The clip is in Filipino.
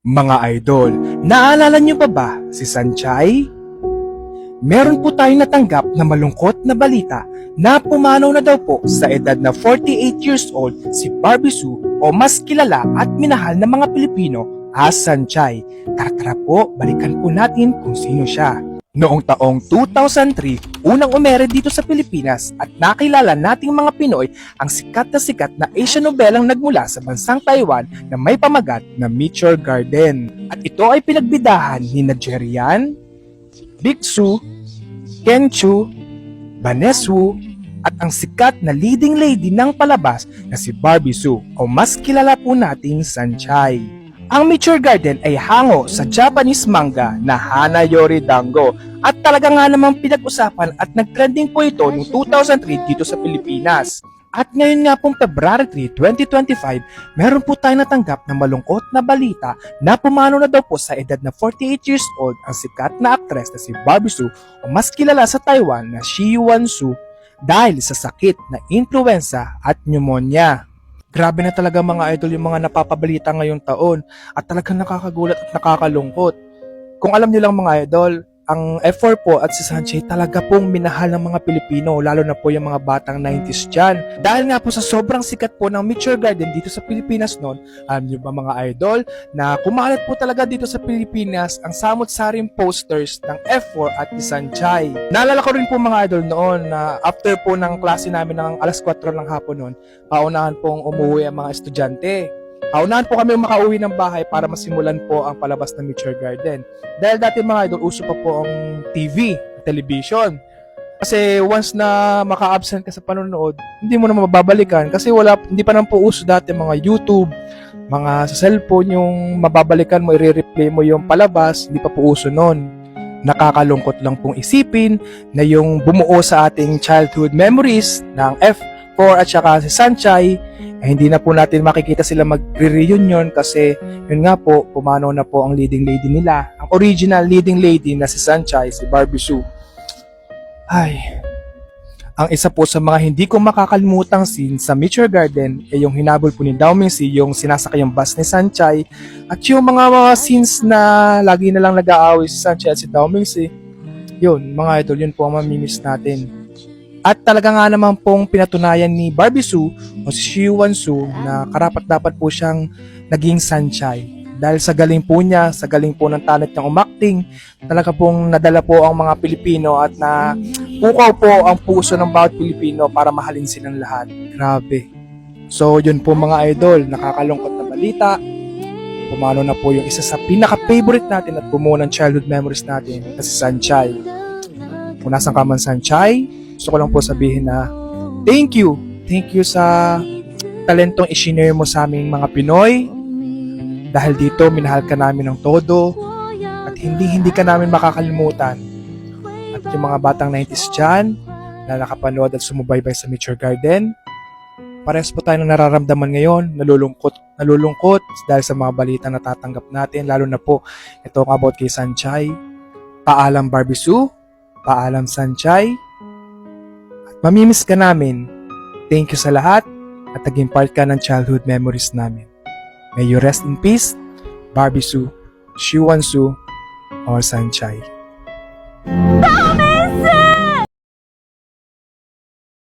Mga idol, naalala niyo pa ba si Sanchay? Meron po tayong natanggap na malungkot na balita na pumanaw na daw po sa edad na 48 years old si Barbie Sue o mas kilala at minahal ng mga Pilipino as Sanchay. Tara po, balikan po natin kung sino siya. Noong taong 2003, unang umere dito sa Pilipinas at nakilala nating mga Pinoy ang sikat na Asian novelang nagmula sa bansang Taiwan na may pamagat na Meteor Garden. At ito ay pinagbidahan ni Jerian, Big Sue, Ken Chu, Vanessa Wu, at ang sikat na leading lady ng palabas na si Barbie Sue o mas kilala po nating Sanchay. Ang Meteor Garden ay hango sa Japanese manga na Hanayori Dango at talaga nga namang pinag-usapan at nag-trending po ito noong 2003 dito sa Pilipinas. At ngayon nga pong February 3, 2025, meron po tayo natanggap na malungkot na balita na pumanaw na daw po sa edad na 48 years old ang sikat na aktres na si Barbie Sue o mas kilala sa Taiwan na Shi Yuan-su dahil sa sakit na influenza at pneumonia. Grabe na talaga mga idol yung mga napapabalita ngayong taon at talagang nakakagulat at nakakalungkot. Kung alam niyo lang mga idol, ang F4 po at si Sanchay talaga pong minahal ng mga Pilipino, lalo na po yung mga batang 90s dyan. Dahil nga po sa sobrang sikat po ng Meteor Garden dito sa Pilipinas noon, alam niyo ba mga idol, na kumalat po talaga dito sa Pilipinas ang samot-saring posters ng F4 at ni Sanchay. Naalala ko rin po mga idol noon na after po ng klase namin ng alas 4 ng hapon noon, paunahan pong umuwi ang mga estudyante. Paunahan po kami makauwi ng bahay para masimulan po ang palabas ng Meteor Garden. Dahil dati mga idol, uso pa po ang TV, television. Kasi once na maka-absent ka sa panonood, hindi mo na mababalikan kasi hindi pa naman po uso dati mga YouTube, mga sa cellphone yung mababalikan mo, i-replay mo yung palabas, hindi pa po uso noon. Nakakalungkot lang pong isipin na yung bumuo sa ating childhood memories ng F4 at saka si Sanchay, hindi na po natin makikita sila magre-reunion kasi yun nga po, pumanaw na po ang leading lady nila. Ang original leading lady na si Sanchay, si Barbie Sue. Ay, ang isa po sa mga hindi ko makakalimutang scene sa Meteor Garden ay yung hinabol po ni Dao Mingsi, yung sinasakay yung bus ni Sanchay at yung mga scenes na lagi na lang nag-aaway si Sanchay at si Dao Mingsi. Yun, mga idol, yun po ang mamimiss natin. At talaga nga naman pong pinatunayan ni Barbie Sue o si Shi Yuan-su na karapat-dapat po siyang naging Sanchay. Dahil sa galing po niya, sa galing po ng talent niyang umakting, talaga pong nadala po ang mga Pilipino at na pukaw po ang puso ng bawat Pilipino para mahalin silang lahat. Grabe. So yun po mga idol, nakakalungkot na balita. Pumano na po yung isa sa pinaka-favorite natin at bumuo ng childhood memories natin na si Sanchay. Kung nasan ka man Sanchay, gusto ko lang po sabihin na thank you sa talentong i-share mo sa aming mga Pinoy. Dahil dito, minahal ka namin ng todo at hindi ka namin makakalimutan. At yung mga batang 90s dyan na nakapanood at sumubaybay sa Meteor Garden, parehas po tayo ng nararamdaman ngayon, nalulungkot dahil sa mga balita na tatanggap natin, lalo na po itong about kay Sanchay. Paalam Barbie Sue, paalam Sanchay, at mamimiss ka namin. Thank you sa lahat at naging part ka ng childhood memories namin. May you rest in peace, Barbie Sue, Shi Yuan-su, or Sanchay.